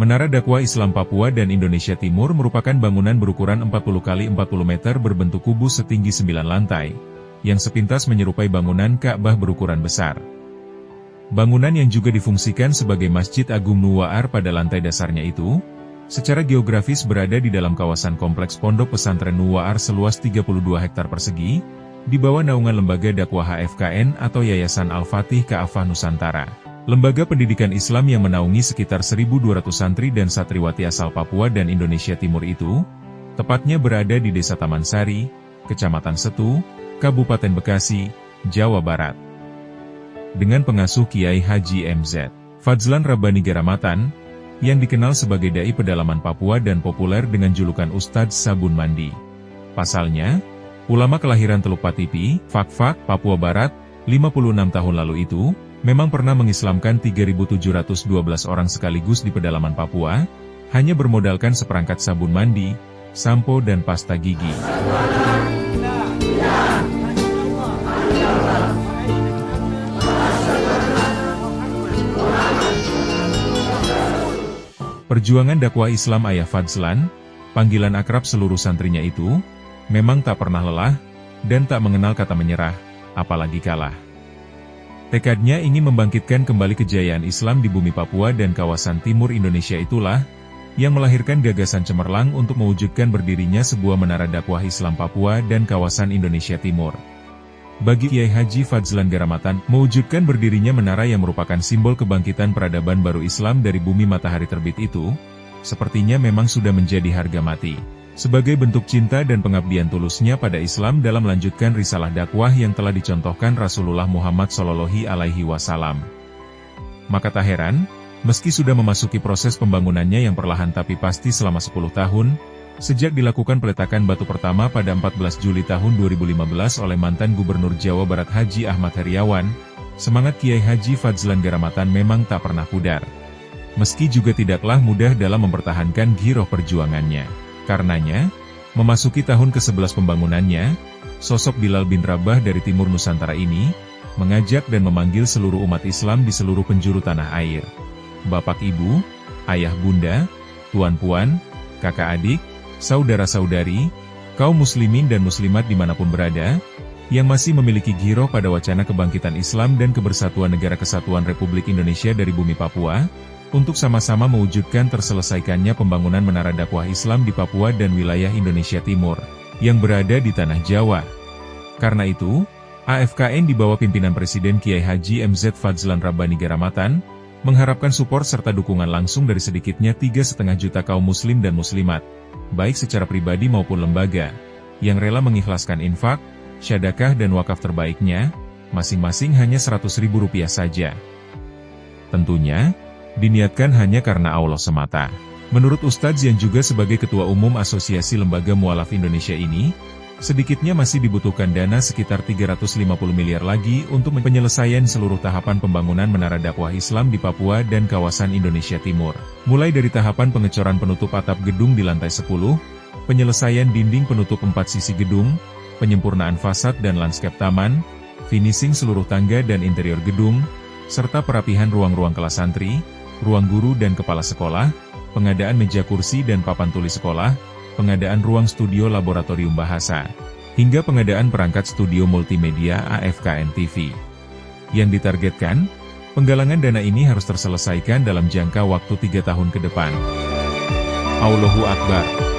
Menara Dakwah Islam Papua dan Indonesia Timur merupakan bangunan berukuran 40 kali 40 meter berbentuk kubus setinggi 9 lantai, yang sepintas menyerupai bangunan Ka'bah berukuran besar. Bangunan yang juga difungsikan sebagai Masjid Agung Nuwa'ar pada lantai dasarnya itu, secara geografis berada di dalam kawasan kompleks Pondok Pesantren Nuwa'ar seluas 32 hektar persegi, di bawah naungan Lembaga Dakwah HFKN atau Yayasan Al-Fatih Ka'afah Nusantara. Lembaga pendidikan Islam yang menaungi sekitar 1.200 santri dan satriwati asal Papua dan Indonesia Timur itu, tepatnya berada di Desa Taman Sari, Kecamatan Setu, Kabupaten Bekasi, Jawa Barat. Dengan pengasuh Kiai Haji MZ Fadzlan Rabbani Garamatan, yang dikenal sebagai Dai Pedalaman Papua dan populer dengan julukan Ustadz Sabun Mandi. Pasalnya, ulama kelahiran Teluk Patipi, Fakfak, Papua Barat, 56 tahun lalu itu, memang pernah mengislamkan 3.712 orang sekaligus di pedalaman Papua, hanya bermodalkan seperangkat sabun mandi, sampo dan pasta gigi. Perjuangan dakwah Islam Ayah Fadzlan, panggilan akrab seluruh santrinya itu, memang tak pernah lelah, dan tak mengenal kata menyerah, apalagi kalah. Tekadnya ingin membangkitkan kembali kejayaan Islam di bumi Papua dan kawasan timur Indonesia itulah, yang melahirkan gagasan cemerlang untuk mewujudkan berdirinya sebuah menara dakwah Islam Papua dan kawasan Indonesia Timur. Bagi Kiai Haji Fadzlan Garamatan, mewujudkan berdirinya menara yang merupakan simbol kebangkitan peradaban baru Islam dari bumi matahari terbit itu, sepertinya memang sudah menjadi harga mati. Sebagai bentuk cinta dan pengabdian tulusnya pada Islam dalam melanjutkan risalah dakwah yang telah dicontohkan Rasulullah Muhammad SAW. Maka tak heran, meski sudah memasuki proses pembangunannya yang perlahan tapi pasti selama 10 tahun, sejak dilakukan peletakan batu pertama pada 14 Juli tahun 2015 oleh mantan Gubernur Jawa Barat Haji Ahmad Heriawan, semangat Kiai Haji Fadzlan Garamatan memang tak pernah pudar. Meski juga tidaklah mudah dalam mempertahankan giroh perjuangannya. Karenanya, memasuki tahun ke-11 pembangunannya, sosok Bilal bin Rabah dari timur Nusantara ini, mengajak dan memanggil seluruh umat Islam di seluruh penjuru tanah air. Bapak ibu, ayah bunda, tuan puan, kakak adik, saudara-saudari, kaum muslimin dan muslimat dimanapun berada, yang masih memiliki giroh pada wacana kebangkitan Islam dan kebersatuan Negara Kesatuan Republik Indonesia dari bumi Papua, untuk sama-sama mewujudkan terselesaikannya pembangunan menara dakwah Islam di Papua dan wilayah Indonesia Timur, yang berada di Tanah Jawa. Karena itu, AFKN di bawah pimpinan Presiden Kiai Haji MZ Fadzlan Rabbani Garamatan, mengharapkan support serta dukungan langsung dari sedikitnya 3,5 juta kaum muslim dan muslimat, baik secara pribadi maupun lembaga, yang rela mengikhlaskan infak, syadakah dan wakaf terbaiknya, masing-masing hanya Rp100.000 saja. Tentunya, diniatkan hanya karena Allah semata. Menurut Ustadz yang juga sebagai Ketua Umum Asosiasi Lembaga Mualaf Indonesia ini, sedikitnya masih dibutuhkan dana sekitar 350 miliar lagi untuk penyelesaian seluruh tahapan pembangunan menara dakwah Islam di Papua dan kawasan Indonesia Timur. Mulai dari tahapan pengecoran penutup atap gedung di lantai 10, penyelesaian dinding penutup 4 sisi gedung, penyempurnaan fasad dan lanskap taman, finishing seluruh tangga dan interior gedung, serta perapihan ruang-ruang kelas santri, ruang guru dan kepala sekolah, pengadaan meja kursi dan papan tulis sekolah, pengadaan ruang studio laboratorium bahasa, hingga pengadaan perangkat studio multimedia AFKN TV. Yang ditargetkan, penggalangan dana ini harus terselesaikan dalam jangka waktu 3 tahun ke depan. Allahu Akbar.